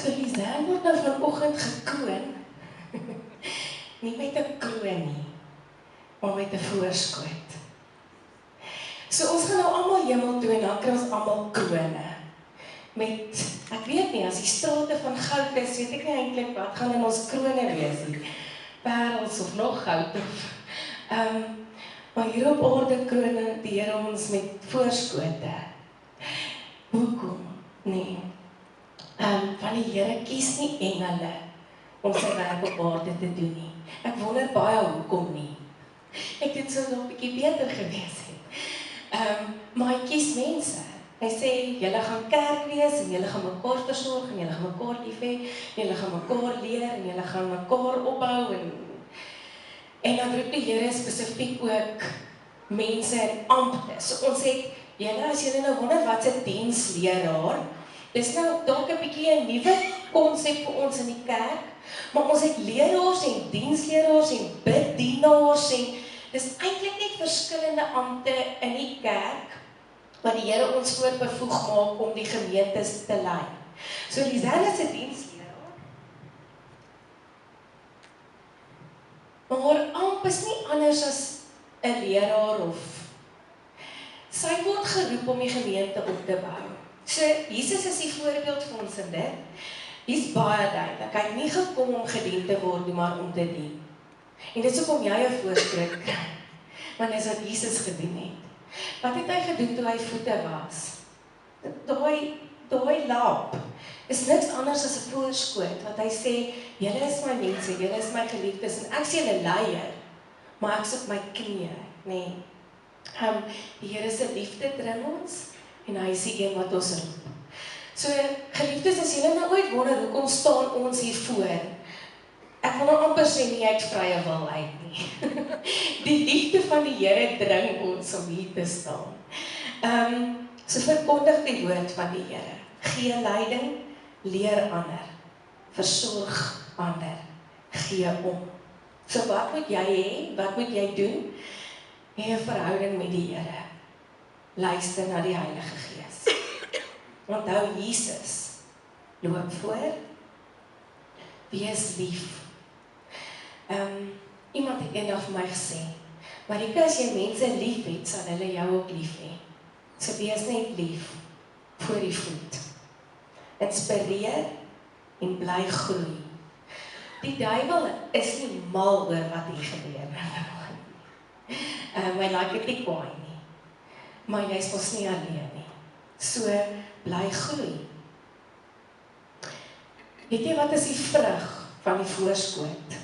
So Lisanne word nou vanoggend gekroon, nie met 'n kroon nie, maar met 'n voorskoot. So ons gaan nou almal hemel toe en dan kry ons almal krone. Met, ek weet nie, as die strate van goud is, weet ek nie eintlik wat gaan in ons krone wees nie. Parels of nog goud of maar hier op aarde krone die Here ons met voorskote. Hoekom? Nee. Want die Here kies nie engele om sy werk op aarde te doen nie. Ek wonder baie hoekom nie. Ek het so nog 'n bietjie beter gewees het. Maar hy kies mense. Hy sê, julle gaan kerk wees en julle gaan mekaar versorg en julle gaan mekaar lief hê, en julle gaan mekaar leer en julle gaan mekaar opbou en dan roep die Here spesifiek ook mense en amptes. So ons het, julle as julle nou wonder wat 'n diensleraar, dis nou dalk 'n bietjie 'n nuwe konsep vir ons in die kerk, maar ons het leraars en diensleraars en bedienaars en dis eintlik net verskillende ampte in die kerk wat die Here ons voorbevoeg maak om die gemeentes te lei. So Lisanne is 'n diensleraar. Maar haar amp is nie anders as 'n leraar of sy word geroep om die gemeente op te bou. So Jesus is die voorbeeld vir ons in dit. Hy's baie duidelik. Hy het nie gekom om gedien te word nie, maar om te dien. En dit is hoekom jy 'n voorskrift kry. Want dis wat Jesus gedoen het. Wat het hy gedoen toe hy voete was? Daai lap is niks anders as 'n voorskoot wat hy sê, julle is my mense, julle is my geliefdes en ek is julle leier, maar ek is op my knieë, nee. Die Here se liefde dring ons en hy is die een wat ons roep. So geliefdes, as julle nou ooit wonder hoekom staan ons hier voor, ek wil nou amper sê nie uit vrye wil uit nie. Die liefde van die Here dring ons om hier te staan. So verkondig die woord van die Here. Gee leiding, leer ander, versorg ander, gee om. So wat moet jy hê? Wat moet jy doen? Hê 'n verhouding met die Here. Luister na die Heilige Gees. Onthou Jesus loop voor. Wees lief. Iemand het eendag vir my gesê, Marika, as jy mense lief het, sal hulle jou ook lief hê. So wees net lief voor die voet. Inspireer en bly groei. Die duiwel is nie mal oor wat hier gebeur. Hy like dit nie kwaai nie. Maar jy is mos nie alleen nie. So bly groei. Weet jy wat is die vrug van die voorskoot?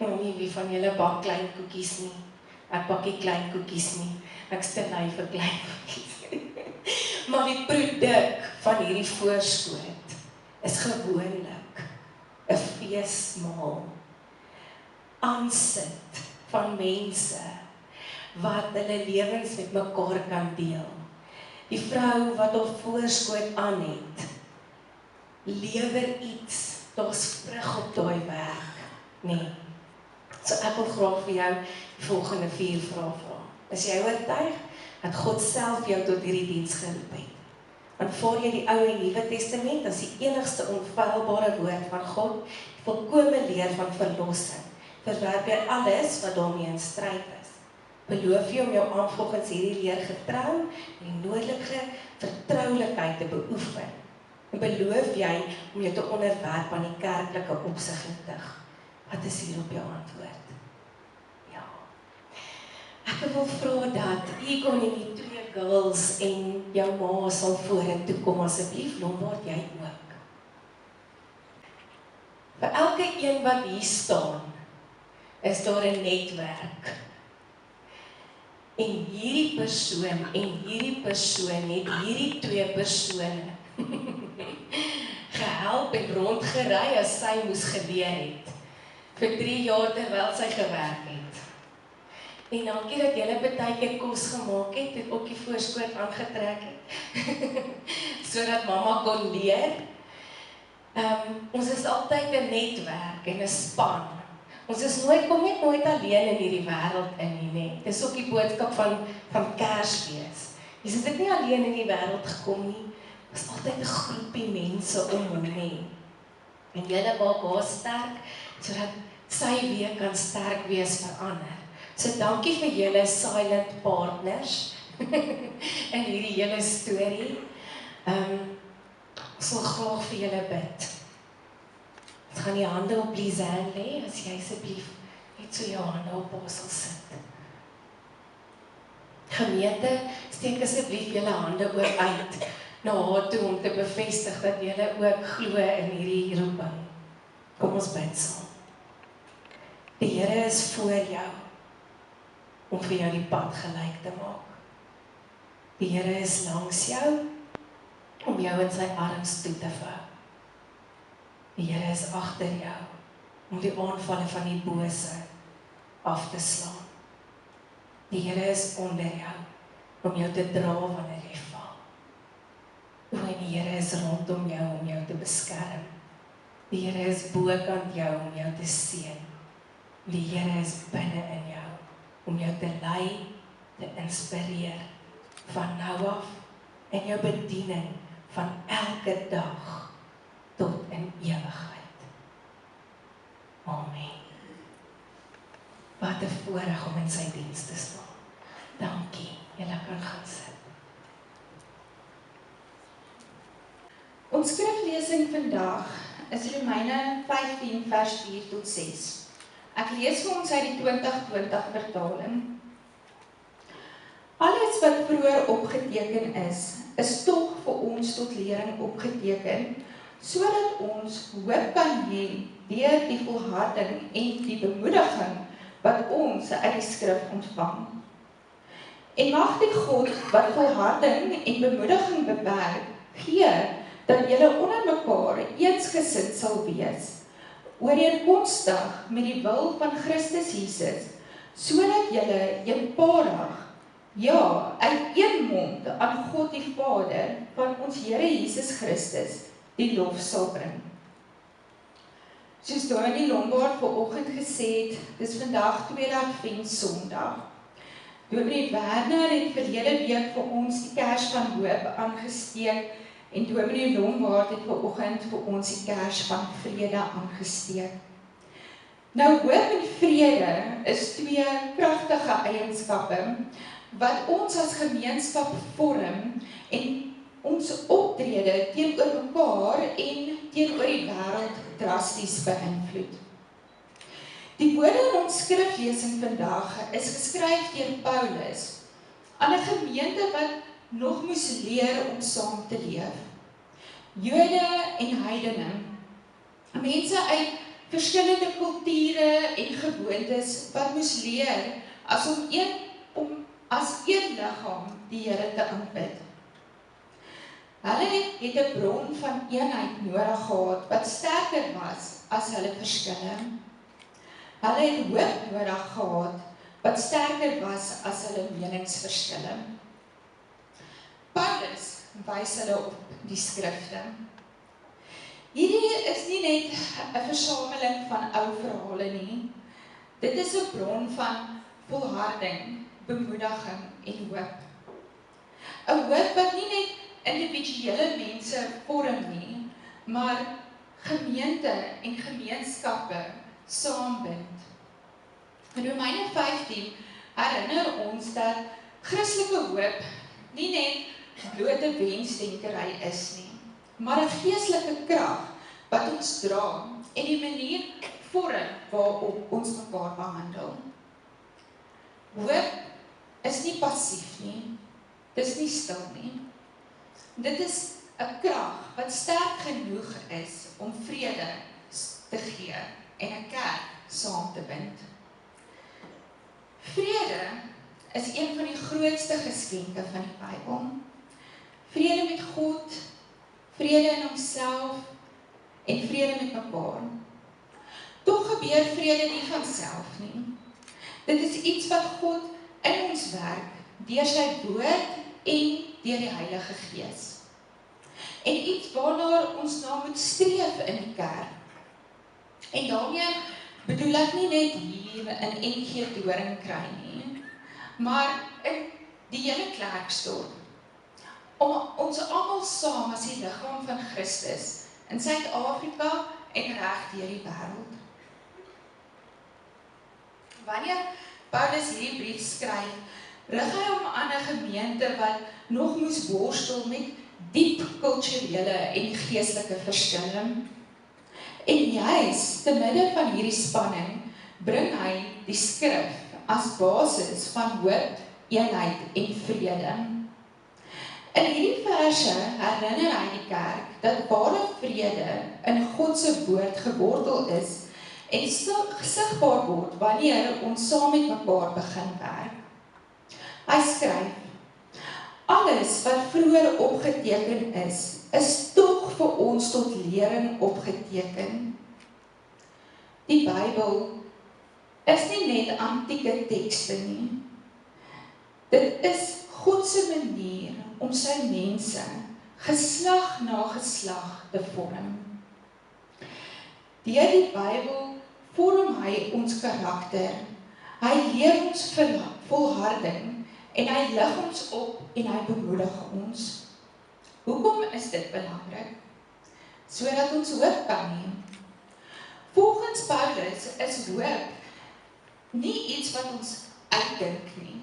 Nie wie van julle bak klein koekies nie. Ek bak nie klein koekies nie. Ek stel nie vir klein koekies. Maar die produk van hierdie voorskoot is gewoonlik 'n feesmaal. Aansit van mense wat hulle lewens met mekaar kan deel. Die vrou wat haar voorskoot aan het, lewer iets, daar's vrug op daai werk. Nee. So ek wil graag vir jou die volgende 4 vrae vra. Is jy oortuig dat God self jou tot hierdie diens geroep het? Aanvaar jy die Ou en Nuwe Testament as die enigste onfeilbare woord van God, die volkome leer van verlossing? Verwerp jy alles wat daarmee in stryd is? Beloof jy om jou volgens hierdie leer getrou en die noodlike vertroulikheid te beoefen? En beloof jy om jou te onderwerp aan die kerklike opsig en tug? Wat is hier op jou antwoord? Ja. Ek wil vra dat Egon en die 2 girls en jou ma sal vorentoe kom asseblief, Lombard, jy ook. Vir elke een wat hier staan, is daar 'n netwerk. En hierdie persoon het hierdie 2 persone gehelp en rondgery as sy moes geleer het. Vir 3 jaar terwyl sy gewerk het. En dankie dat julle baie keer kos gemaak het ook die voorskoot aangetrek het. Sodat mamma kon leer. Ons is altyd 'n netwerk en 'n span. Ons is kom net nooit alleen in hierdie wêreld in nie. Dis ook die boodskap van Kersfees. Jy sit nie alleen in die wêreld gekom nie. is altyd 'n groepie mense om hom nie. En julle maak haar sterk, sodat sy weer kan sterk wees vir ander. So dankie vir julle silent partners in hierdie hele storie. Ek sal graag vir julle bid. Ons gaan die hande op Lisanne lê, as jy asseblief net so jou hande op haar sal sit. Gemeente, steek asseblief julle hande ook uit na haar toe om te bevestig dat julle ook glo in hierdie roeping. Kom ons bid saam. Die Here is voor jou om vir jou die pad gelyk te maak. Die Here is langs jou om jou in sy arms toe te vou. Die Here is agter jou om die aanvalle van die bose af te slaan. Die Here is onder jou om jou te dra wanneer jy val. En die Here is rondom jou om jou te beskerm. Die Here is bokant jou om jou te seën. Die Here is binne in jou om jou te lei, te inspireer van nou af in jou bediening van elke dag tot in ewigheid. Amen. Wat 'n voorreg om in sy diens te staan. Dankie, julle kan gaan sit. Ons skriflesing vandag is Romeine 15 vers 4 tot 6. Ek lees vir ons uit die 2020 vertaling. Alles wat vroeër opgeteken is tog vir ons tot lering opgeteken, sodat ons hoop kan hê deur die volharding en die bemoediging wat ons uit die skrif ontvang. En mag die God wat volharding en bemoediging bewerk, gee dat julle onder mekaar eensgesind sal wees, ooreenkomstig met die wil van Christus Jesus, sodat julle eenparig, ja, uit een mond aan God die Vader van ons Here Jesus Christus die lof sal bring. Soos Dominee Lombard vanoggend gesê het, dis vandag Tweede Advent Sondag. Dominee Werner het verlede week vir ons die Kers van Hoop aangesteek en Dominee Lombard het vanoggend vir ons die Kers van Vrede aangesteek. Nou hoop en vrede is twee kragtige eienskappe wat ons as gemeenskap vorm en ons optrede teenoor mekaar en teenoor die wêreld drasties beïnvloed. Die woorde in ons skriflesing vandag is geskryf deur Paulus aan 'n gemeente wat nog moes leer om saam te leef. Jode en heidene, mense uit verskillende kulture en gewoontes wat moes leer om as een liggaam die Here te aanbid. Hulle het 'n bron van eenheid nodig gehad wat sterker was as hulle verskille. Hulle het hoop nodig gehad wat sterker was as hulle meningsverskille. Paulus wys hulle op die skrifte. Hierdie is nie net 'n versameling van ou verhale nie. Dit is 'n bron van volharding, bemoediging en hoop. 'n Hoop wat nie net individuele mense vorm nie, maar gemeente en gemeenskappe saambind. In Romeine 15 herinner ons dat Christelike hoop nie net blote wensdenkery is nie, maar 'n geestelike krag wat ons dra en die manier vorm waarop ons mekaar behandel. Hoop is nie passief nie, dis nie stil nie. Dit is 'n krag wat sterk genoeg is om vrede te gee en 'n kerk saam te bind. Vrede is een van die grootste geskenke van die Bybel. Vrede met God, vrede in homself en vrede met mekaar. Tog gebeur vrede nie van self nie. Dit is iets wat God in ons werk deur sy woord en deur die Heilige Gees. En iets waarna ons na moet streef in die kerk. En daarmee bedoel ek nie net hier in NG Doringkry nie, maar in die hele Klerksdorp. om ons almal saam as die liggaam van Christus in Suid-Afrika en reg deur die wêreld. Wanneer Paulus hierdie brief skryf, rig hy hom aan 'n gemeente wat nog moes worstel met diep kulturele en geestelike verskille. En juis te midde van hierdie spanning bring hy die skrif as basis van hoop, eenheid en vrede. In hierdie verse herinner hy die kerk dat ware vrede in God se woord gewortel is en sigbaar word wanneer ons saam met mekaar begin werk. Hy skryf: alles wat vroeër opgeteken is tog vir ons tot lering opgeteken. Die Bybel is nie net antieke tekste nie. Dit is God se manier om sy mense geslag na geslag te vorm. Deur die Bybel vorm hy ons karakter. Hy leer ons volharding en hy lig ons op en hy bemoedig ons. Hoekom is dit belangrik? Sodat ons hoop kan hê. Volgens Paulus is hoop nie iets wat ons uitdink nie.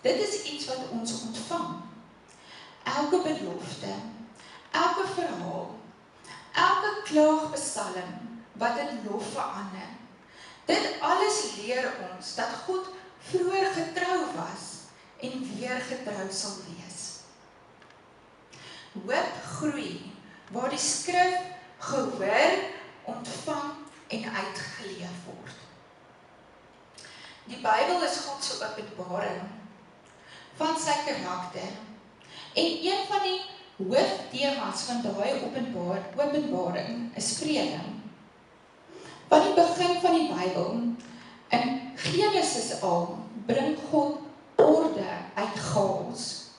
Dit is iets wat ons ontvang. Elke belofte, elke verhaal, elke klaagbesalm wat in lof verander. Dit alles leer ons dat God vroeër getrou was en weer getrou sal wees. Hoop groei waar die skrif gehoor, ontvang en uitgeleef word. Die Bybel is God se openbaring van sy karakter. En een van die hooftemas van daai openbaring is vrede. Van die begin van die Bybel, in Genesis al, bring God orde uit chaos.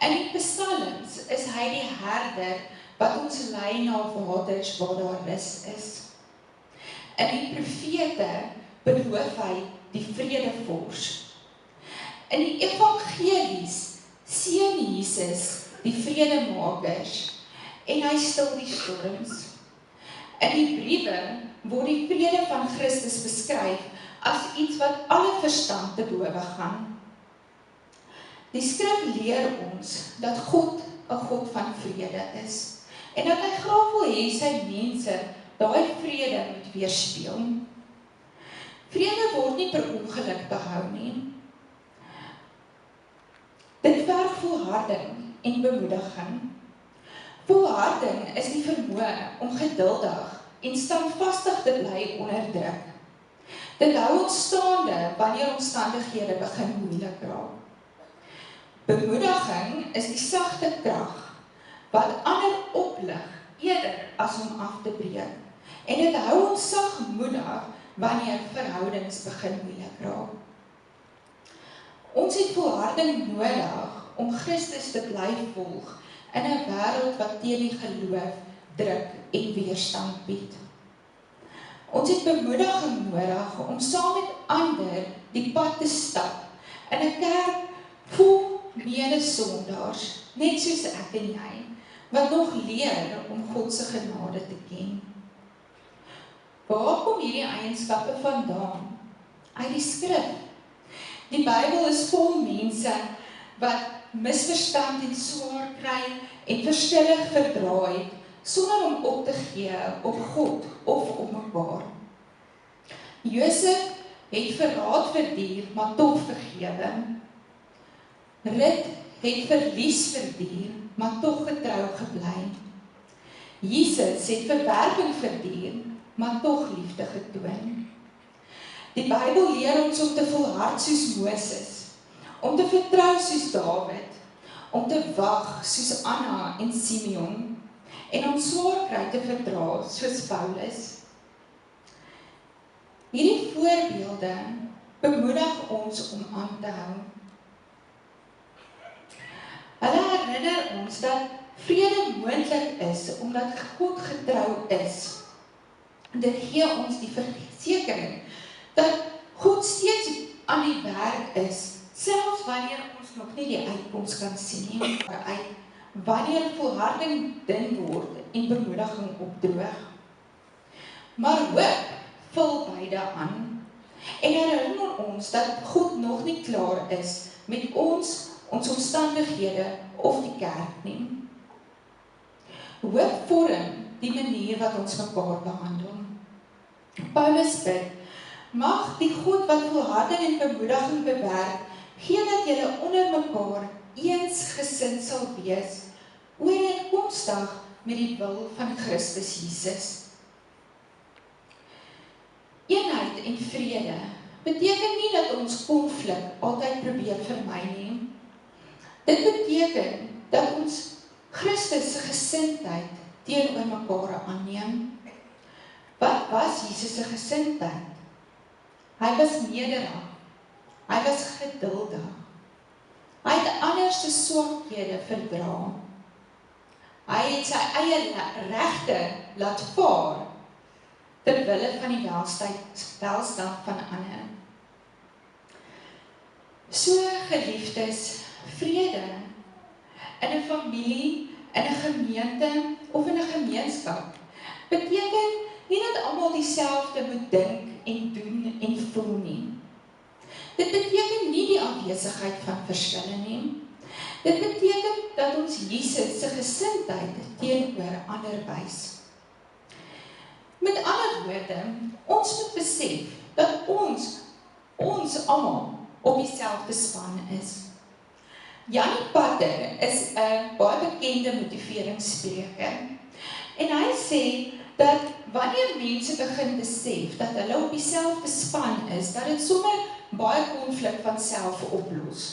In die Psalms is hy die herder wat ons lei na waters waar daar rus is. In die profete beloof hy die vredevors. In die evangelies seën Jesus die vredemakers en hy stil die storms. In die briewe word die vrede van Christus beskryf as iets wat alle verstand te bowe gaan. Die skrif leer ons dat God 'n God van vrede is en dat hy graag wil hê sy mense daai vrede moet weerspieël. Vrede word nie per ongeluk behou nie. Dit verg volharding en bemoediging. Volharding is die vermoë om geduldig en standvastig te bly onder druk. Dit hou ons staande wanneer omstandighede begin moeilik raak. Bemoediging is die sagte krag wat ander oplig eerder as om af te breek. En dit hou ons sagmoedig wanneer verhoudings begin moeilik raak. Ons het volharding nodig om Christus te bly volg in 'n wêreld wat teen die geloof druk en weerstand bied. Ons het bemoediging nodig om saam met ander die pad te stap in 'n kerk vol mede-sondaars, net soos ek en jy, wat nog leer om God se genade te ken. Waar kom hierdie eienskappe vandaan? Uit die skrif. Die Bybel is vol mense wat misverstand en swaar kry en verskillig verdraai sonder om op te gee op God of op mekaar. Josef het verraad verduur, maar tog vergewe. Rut het verlies verduur, maar tog getrou gebly. Jesus het verwerping verduur, maar tog liefde getoon. Die Bybel leer ons om te volhard soos Moses, om te vertrou soos Dawid, om te wag soos Anna en Simeon, en om swaar kry te verdra soos Paulus. Hierdie voorbeelde bemoedig ons om aan te hou. Hulle herinner ons dat vrede moontlik is omdat God getrou is. Dit gee ons die versekering dat God steeds aan die werk is, selfs wanneer ons nog nie die uitkoms kan sien nie, uit wanneer volharding dun word en bemoediging opdroog. Maar hoop vul beide aan en herinner ons dat God nog nie klaar is met ons omstandighede of die kerk nie. Hoop vorm die manier wat ons mekaar behandel. Paulus bid, mag die God wat volharding en bemoediging bewerk, gee dat julle onder mekaar eensgesind sal wees, ooreenkomstig met die wil van Christus Jesus. Eenheid en vrede beteken nie dat ons konflik altyd probeer vermy nie. Dit beteken dat ons Christus se gesindheid teenoor mekaar aanneem. Wat was Jesus se gesindheid? Hy was nederig. Hy was geduldig. Hy het ander se swakhede verdra. Hy het sy eie regte laat vaar ter wille van die welstand van ander. So geliefdes, vrede in 'n familie, in 'n gemeente of in 'n gemeenskap beteken nie dat almal dieselfde moet dink en doen en voel nie. Dit beteken nie die afwesigheid van verskille nie. Dit beteken dat ons Jesus se gesindheid teenoor ander wys. Met ander woorde, ons moet besef dat ons almal op dieselfde span is. Janie Patter is 'n baie bekende motiveringsspreker en hy sê dat wanneer mense begin besef dat hulle op dieselfde span is, dat dit sommer baie konflik van self oplos.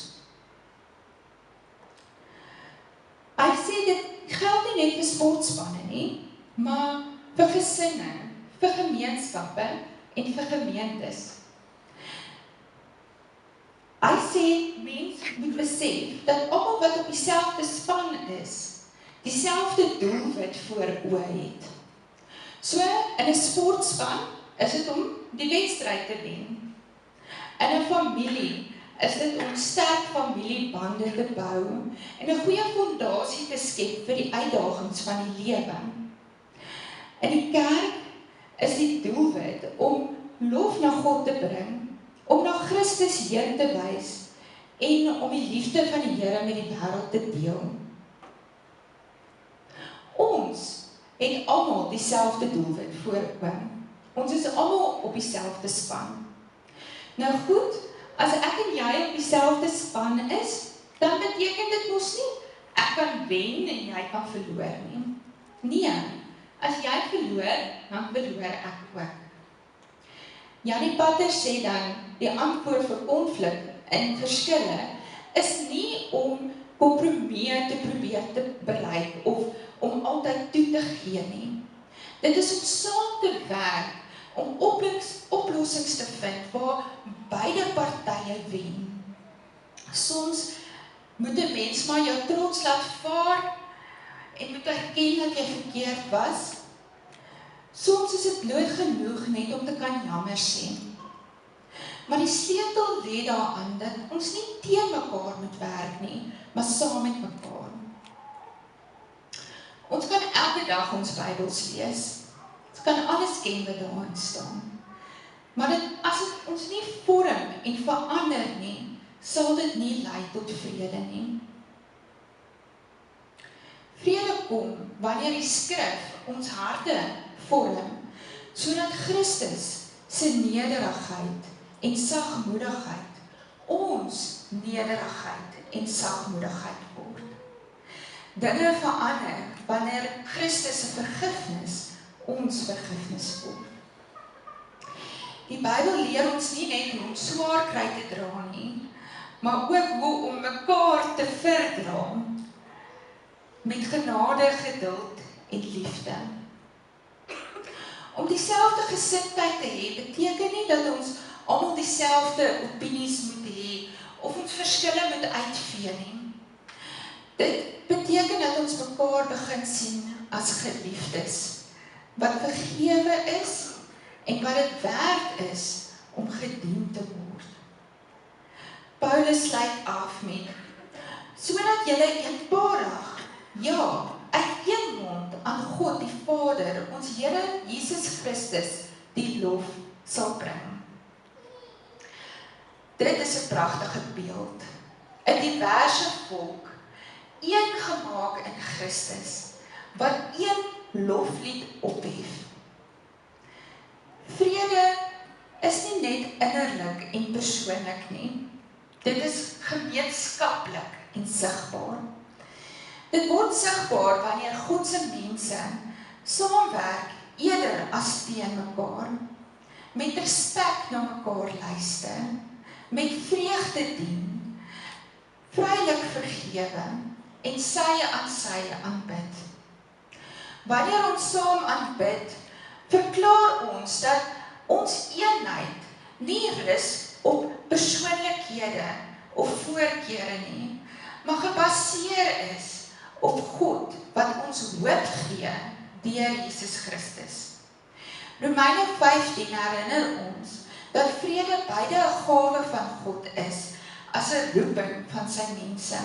Hy sê dit geld nie net vir sportspanne nie, maar vir gesinne, vir gemeenskappe en vir gemeentes. Hy sê mense moet besef dat almal wat op dieselfde span is, dieselfde doelwit voor oë het. So in 'n sportspan is dit om die wedstryd te wen. In 'n familie is dit om sterk familiebande te bou en 'n goeie fondasie te skep vir die uitdagings van die lewe. In die kerk is die doelwit om lof na God te bring, om na Christus heen te wys en om die liefde van die Here met die wêreld te deel. Ons het almal dieselfde doelwit voor oë. Ons is almal op dieselfde span. Nou goed, as ek en jy op dieselfde span is, dan beteken dit mos nie ek kan wen en jy kan verloor nie. Nee, as jy verloor, dan verloor ek ook. Janie Patter sê dan, die antwoord vir konflik en verskille is nie om kompromie te probeer te bereik of om altyd toe te gee nie. Dit is om saam te werk, om oplossings te vind waar beide partye wen. Soms moet 'n mens maar jou trots laat vaar en moet erken dat jy verkeerd was. Soms is dit bloot genoeg net om te kan jammer sê. Maar die sleutel lê daaraan dat ons nie teen mekaar moet werk nie, maar saam met mekaar. Ons kan elke dag ons Bybels lees. Ons kan alles ken wat daarin staan. Maar as dit ons nie vorm en verander nie, sal dit nie lei tot vrede nie. Vrede kom wanneer die skrif ons harte vorm, sodat Christus se nederigheid en sagmoedigheid ons nederigheid en sagmoedigheid word. Dinge verander wanneer Christus se vergifnis ons vergifnis word. Die Bybel leer ons nie net hoe om swaar kry te dra nie, maar ook hoe om mekaar te verdra met genade, geduld en liefde. Om dieselfde gesindheid te hê beteken nie dat ons almal dieselfde opinies moet hê of ons verskille moet uitvee nie. Dit beteken dat ons mekaar begin sien as geliefdes, wat vergewe is en wat dit werd is om gedien te word. Paulus sluit af met, sodat julle eenparig Ja, uit een mond aan God die Vader, ons Here Jesus Christus, die lof sal bring. Dit is 'n pragtige beeld. 'n diverse volk, een gemaak in Christus, wat een loflied ophef. Vrede is nie net innerlik en persoonlik nie. Dit is gemeenskaplik en sigbaar. Dit word sigbaar wanneer God se mense saamwerk eerder as teen mekaar, met respek na mekaar luister, met vreugde dien, vrylik vergewe en sye aan sye aanbid. Wanneer ons saam aanbid, verklaar ons dat ons eenheid nie rus op persoonlikhede of voorkeure nie, maar gebaseer is op God wat ons hoop gee deur Jesus Christus. Romeine 15 herinner ons dat vrede beide 'n gawe van God is as 'n roeping van sy mense.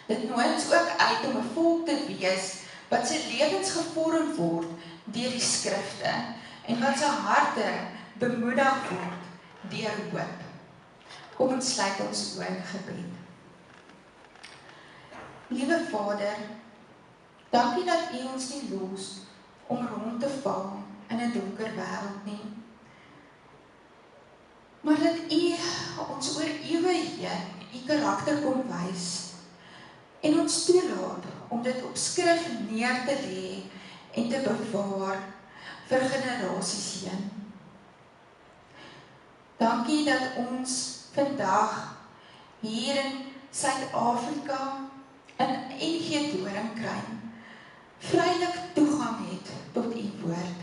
Dit nooi ons ook uit om 'n volk te wees wat sy lewens gevorm word deur die skrifte en wat sy harte bemoedig word deur hoop. Kom ons sluit ons oë in gebed. Liewe Vader, dankie dat U ons nie los om rond te val in 'n donker wêreld nie, maar dat U ons oor eeue heen U karakter kom wys en ons toelaat om dit op skrif neer te lê en te bewaar vir generasies heen. Dankie dat ons vandag hier in Suid-Afrika in NG Doringkruin vrylik toegang het tot U woord.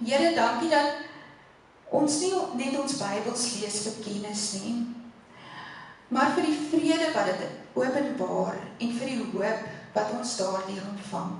Here, dankie dat ons nie net ons Bybels lees vir kennis nie, maar vir die vrede wat dit openbaar en vir die hoop wat ons daardeur ontvang.